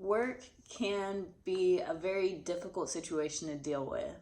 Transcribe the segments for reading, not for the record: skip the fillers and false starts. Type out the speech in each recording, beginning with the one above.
work can be a very difficult situation to deal with.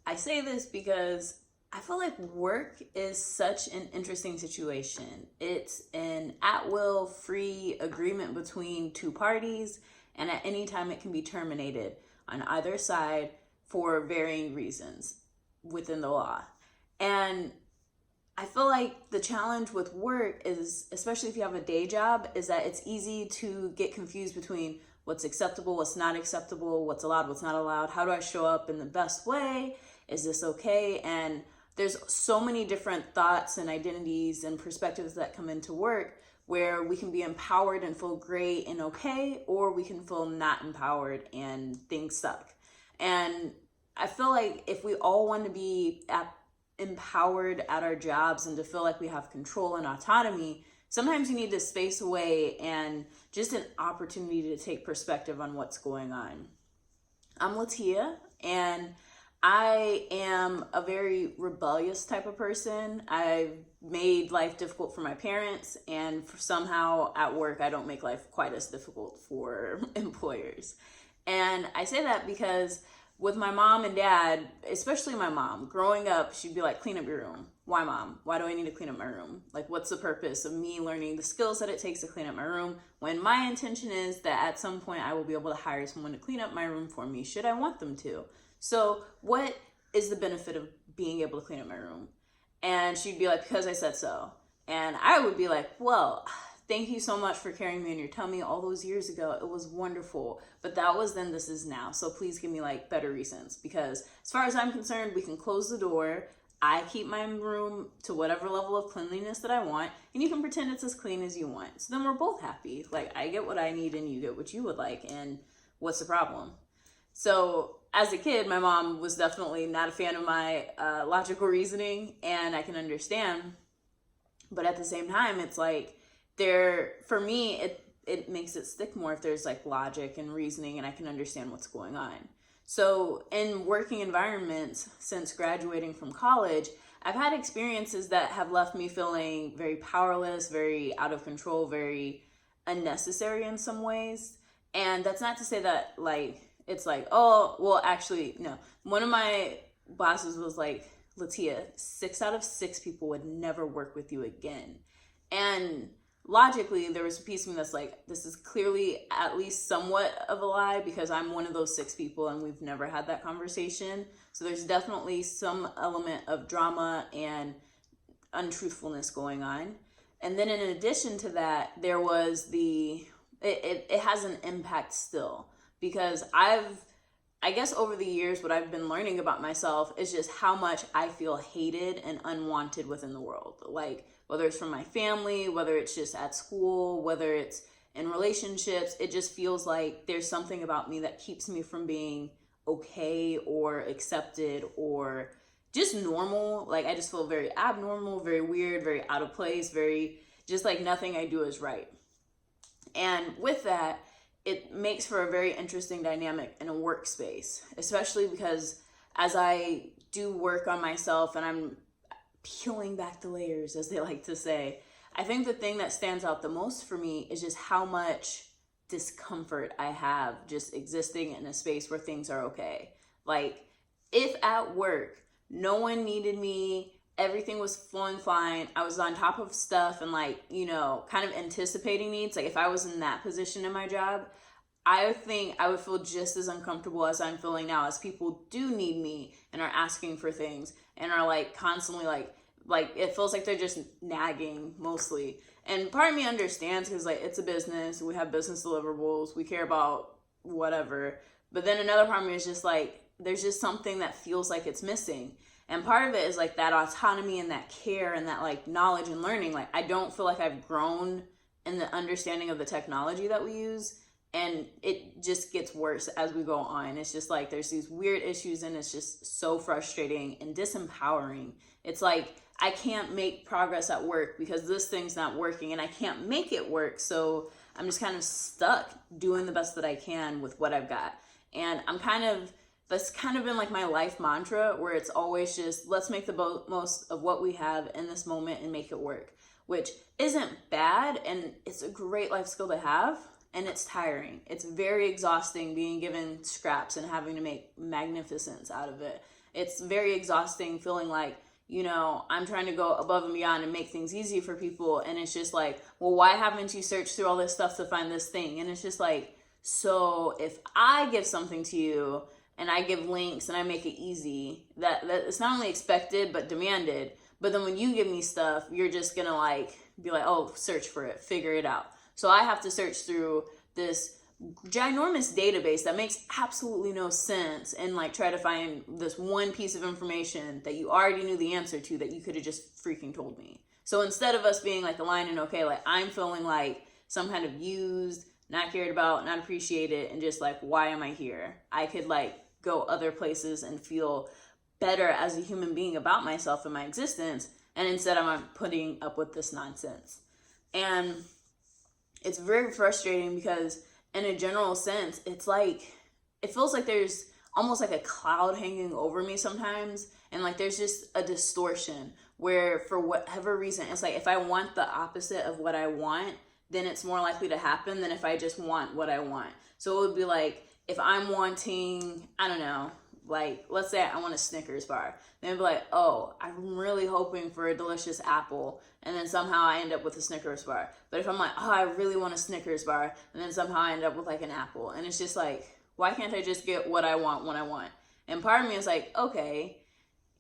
I say this because I feel like work is such an interesting situation. It's an at-will free agreement between two parties, and at any time it can be terminated on either side for varying reasons within the law. And I feel like the challenge with work is, especially if you have a day job, is that it's easy to get confused between what's acceptable, what's not acceptable, what's allowed, what's not allowed. How do I show up in the best way? Is this okay? And there's so many different thoughts and identities and perspectives that come into work where we can be empowered and feel great and okay, or we can feel not empowered and things suck. And I feel like if we all want to be empowered at our jobs and to feel like we have control and autonomy, sometimes you need to space away and just an opportunity to take perspective on what's going on. I'm Latia, and I am a very rebellious type of person. I've made life difficult for my parents, and somehow at work, I don't make life quite as difficult for employers. And I say that because with my mom and dad, especially my mom, growing up, she'd be like, clean up your room. Why, Mom? Why do I need to clean up my room? Like, what's the purpose of me learning the skills that it takes to clean up my room when my intention is that at some point I will be able to hire someone to clean up my room for me, should I want them to? So what is the benefit of being able to clean up my room? And she'd be like, because I said so. And I would be like, well, thank you so much for carrying me in your tummy all those years ago. It was wonderful. But that was then, this is now. So please give me like better reasons, because as far as I'm concerned, we can close the door. I keep my room to whatever level of cleanliness that I want, and you can pretend it's as clean as you want. So then we're both happy. Like, I get what I need and you get what you would like, and what's the problem? So as a kid, my mom was definitely not a fan of my logical reasoning, and I can understand. But at the same time, it's like, for me, it makes it stick more if there's like logic and reasoning and I can understand what's going on. So in working environments, since graduating from college, I've had experiences that have left me feeling very powerless, very out of control, very unnecessary in some ways. And that's not to say that like, it's like, oh, well, actually, no. One of my bosses was like, Latia, 6 out of 6 people would never work with you again. And logically, there was a piece of me that's like, this is clearly at least somewhat of a lie, because I'm one of those 6 people and we've never had that conversation. So there's definitely some element of drama and untruthfulness going on. And then in addition to that, there was it has an impact still, because I guess over the years, what I've been learning about myself is just how much I feel hated and unwanted within the world. Like, whether it's from my family, whether it's just at school, whether it's in relationships, it just feels like there's something about me that keeps me from being okay or accepted or just normal. Like, I just feel very abnormal, very weird, very out of place, very just like nothing I do is right. And with that, it makes for a very interesting dynamic in a workspace, especially because as I do work on myself and I'm peeling back the layers, as they like to say, I think the thing that stands out the most for me is just how much discomfort I have just existing in a space where things are okay. Like, if at work, no one needed me, everything was flowing fine, I was on top of stuff and like, you know, kind of anticipating needs. Like, if I was in that position in my job, I think I would feel just as uncomfortable as I'm feeling now, as people do need me and are asking for things and are like constantly like it feels like they're just nagging mostly. And part of me understands, because like, it's a business, we have business deliverables, we care about whatever. But then another part of me is just like, there's just something that feels like it's missing. And part of it is like that autonomy and that care and that like knowledge and learning. Like, I don't feel like I've grown in the understanding of the technology that we use. And it just gets worse as we go on. It's just like, there's these weird issues and it's just so frustrating and disempowering. It's like, I can't make progress at work because this thing's not working and I can't make it work. So I'm just kind of stuck doing the best that I can with what I've got. And that's kind of been like my life mantra, where it's always just, let's make the most of what we have in this moment and make it work, which isn't bad. And it's a great life skill to have. and it's tiring. It's very exhausting being given scraps and having to make magnificence out of it. It's very exhausting feeling like, I'm trying to go above and beyond and make things easy for people. And it's just like, well, why haven't you searched through all this stuff to find this thing? And it's just like, so if I give something to you and I give links and I make it easy, that it's not only expected, but demanded. But then when you give me stuff, you're just going to like, be like, oh, search for it, figure it out. So I have to search through this ginormous database that makes absolutely no sense and like try to find this one piece of information that you already knew the answer to that you could have just freaking told me. So instead of us being like aligned and okay, like I'm feeling like some kind of used, not cared about, not appreciated, and just like, why am I here? I could like go other places and feel better as a human being about myself and my existence. And instead I'm putting up with this nonsense. And it's very frustrating because in a general sense, it's like, it feels like there's almost like a cloud hanging over me sometimes. And like, there's just a distortion where for whatever reason, it's like, if I want the opposite of what I want, then it's more likely to happen than if I just want what I want. So it would be like, if I'm wanting, I don't know, like, let's say I want a Snickers bar. Then I'd be like, oh, I'm really hoping for a delicious apple. And then somehow I end up with a Snickers bar. But if I'm like, oh, I really want a Snickers bar. And then somehow I end up with like an apple. And it's just like, why can't I just get what I want when I want? And part of me is like, okay,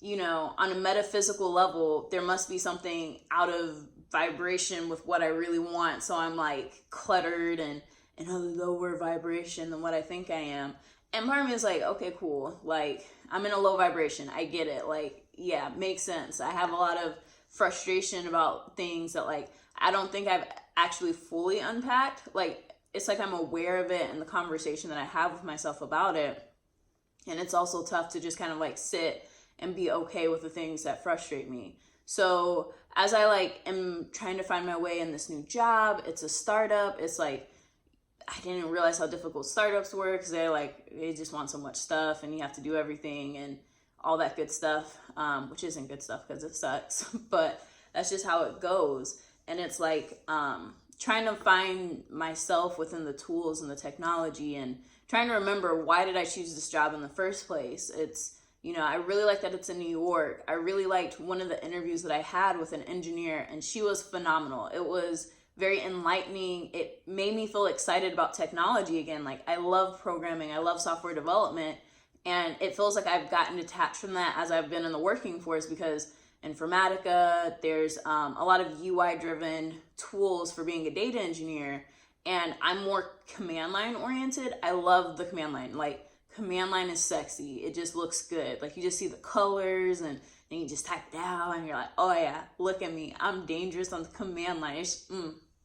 on a metaphysical level, there must be something out of vibration with what I really want. So I'm like cluttered and in a lower vibration than what I think I am. And part of me is like, okay, cool. Like, I'm in a low vibration. I get it. Like, yeah, makes sense. I have a lot of frustration about things that, like, I don't think I've actually fully unpacked. Like, it's like I'm aware of it in the conversation that I have with myself about it. And it's also tough to just kind of, like, sit and be okay with the things that frustrate me. So as I, like, am trying to find my way in this new job, it's a startup. It's like, I didn't realize how difficult startups were because they just want so much stuff and you have to do everything and all that good stuff, which isn't good stuff because it sucks, but that's just how it goes. And it's like trying to find myself within the tools and the technology and trying to remember, why did I choose this job in the first place? It's, I really like that it's in New York. I really liked one of the interviews that I had with an engineer, and she was phenomenal. It was very enlightening. It made me feel excited about technology again. Like, I love programming, I love software development, and it feels like I've gotten detached from that as I've been in the working force, because Informatica, there's a lot of UI driven tools for being a data engineer, and I'm more command line oriented. I love the command line. Like, command line is sexy. It just looks good. Like, you just see the colors and you just type it out and you're like, oh yeah, look at me. I'm dangerous on the command line.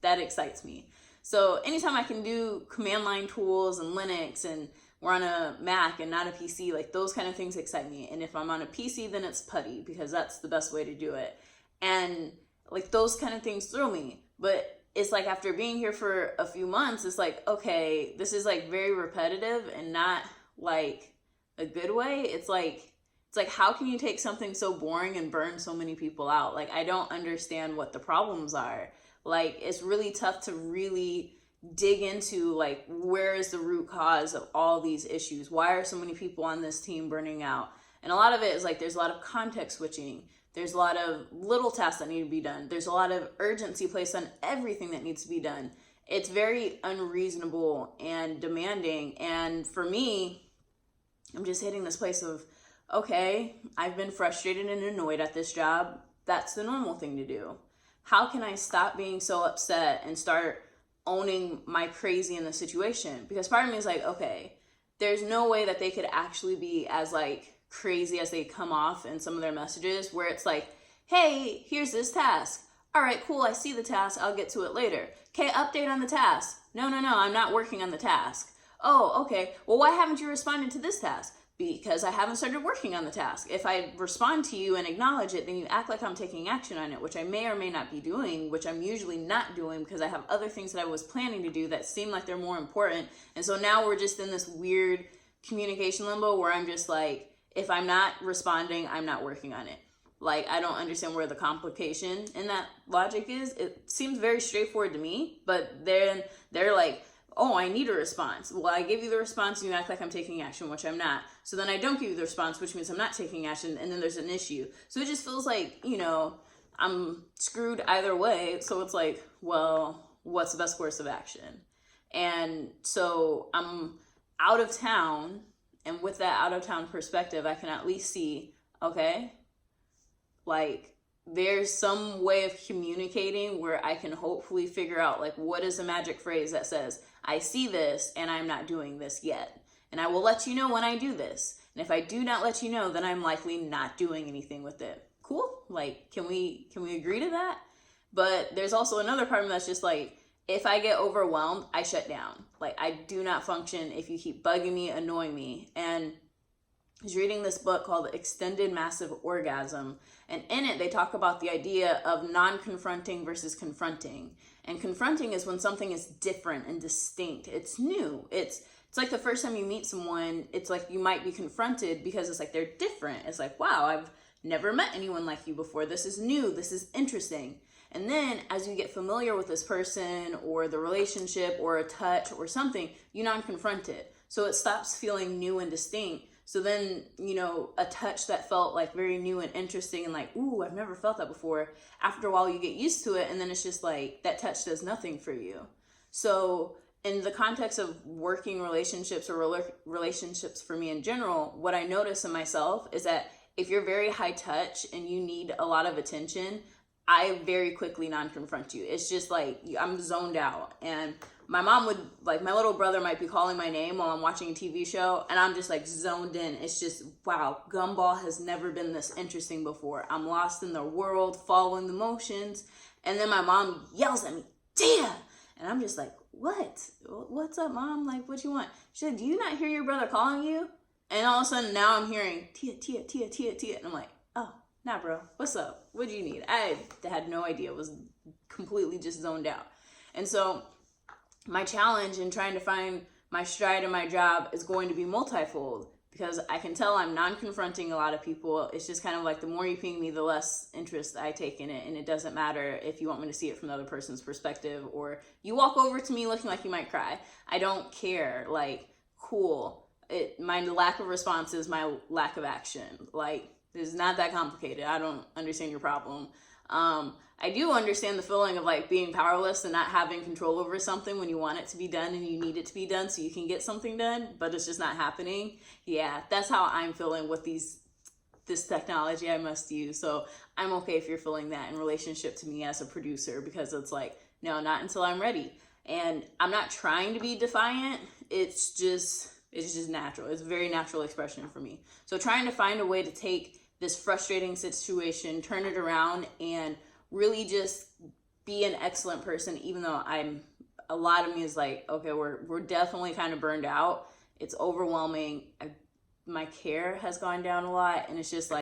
That excites me. So anytime I can do command line tools and Linux, and we're on a Mac and not a PC, like those kind of things excite me. And if I'm on a PC, then it's putty, because that's the best way to do it. And like those kind of things thrill me. But it's like, after being here for a few months, it's like, okay, this is like very repetitive and not like a good way. It's like, how can you take something so boring and burn so many people out? Like, I don't understand what the problems are. Like, it's really tough to really dig into, like, where is the root cause of all these issues? Why are so many people on this team burning out? And a lot of it is like, there's a lot of context switching. There's a lot of little tasks that need to be done. There's a lot of urgency placed on everything that needs to be done. It's very unreasonable and demanding. And for me, I'm just hitting this place of, okay, I've been frustrated and annoyed at this job. That's the normal thing to do. How can I stop being so upset and start owning my crazy in the situation? Because part of me is like, okay, there's no way that they could actually be as like crazy as they come off in some of their messages, where it's like, hey, here's this task. All right, cool, I see the task, I'll get to it later. Okay, update on the task. No, I'm not working on the task. Oh, okay, well, why haven't you responded to this task? Because I haven't started working on the task. If I respond to you and acknowledge it, then you act like I'm taking action on it, which I may or may not be doing, which I'm usually not doing because I have other things that I was planning to do that seem like they're more important. And so now we're just in this weird communication limbo where I'm just like, if I'm not responding, I'm not working on it. Like, I don't understand where the complication in that logic is. It seems very straightforward to me, but then they're like, oh, I need a response. Well, I give you the response and you act like I'm taking action, which I'm not. So then I don't give you the response, which means I'm not taking action, and then there's an issue. So it just feels like, I'm screwed either way. So it's like, well, what's the best course of action? And so I'm out of town, and with that out of town perspective, I can at least see, okay, like, there's some way of communicating where I can hopefully figure out, like, what is a magic phrase that says, I see this and I'm not doing this yet. And I will let you know when I do this. And if I do not let you know, then I'm likely not doing anything with it. Cool? Like, can we agree to that? But there's also another part of me that's just like, if I get overwhelmed, I shut down. Like, I do not function if you keep bugging me, annoying me. And I was reading this book called Extended Massive Orgasm, and in it they talk about the idea of non-confronting versus confronting. And confronting is when something is different and distinct. It's new. It's like the first time you meet someone, it's like you might be confronted because it's like they're different. It's like, wow, I've never met anyone like you before. This is new. This is interesting. And then as you get familiar with this person or the relationship or a touch or something, you non-confront it. So it stops feeling new and distinct. So then, a touch that felt like very new and interesting and like, ooh, I've never felt that before. After a while, you get used to it. And then it's just like that touch does nothing for you. So in the context of working relationships or relationships for me in general, what I notice in myself is that if you're very high touch and you need a lot of attention, I very quickly non-confront you. It's just like I'm zoned out. And my mom would, like, my little brother might be calling my name while I'm watching a TV show, and I'm just like zoned in. It's just, wow, Gumball has never been this interesting before. I'm lost in the world, following the motions. And then my mom yells at me, Tia! And I'm just like, what? What's up, Mom? Like, what you want? She said, do you not hear your brother calling you? And all of a sudden now I'm hearing Tia, Tia, Tia, Tia, Tia. And I'm like, oh, nah, bro. What's up? What do you need? I had no idea. Was completely just zoned out. And so my challenge in trying to find my stride in my job is going to be multifold, because I can tell I'm non-confronting a lot of people. It's just kind of like the more you ping me, the less interest I take in it. And it doesn't matter if you want me to see it from the other person's perspective or you walk over to me looking like you might cry. I don't care. Like, cool. My lack of response is my lack of action. Like, it's not that complicated. I don't understand your problem. I do understand the feeling of like being powerless and not having control over something when you want it to be done and you need it to be done so you can get something done, but it's just not happening. Yeah, that's how I'm feeling with this technology I must use. So I'm okay if you're feeling that in relationship to me as a producer, because it's like, no, not until I'm ready. And I'm not trying to be defiant. It's just natural. It's a very natural expression for me. So trying to find a way to take this frustrating situation, turn it around, and really just be an excellent person, even though a lot of me is like, okay, we're definitely kind of burned out. It's overwhelming. My care has gone down a lot, and it's just like,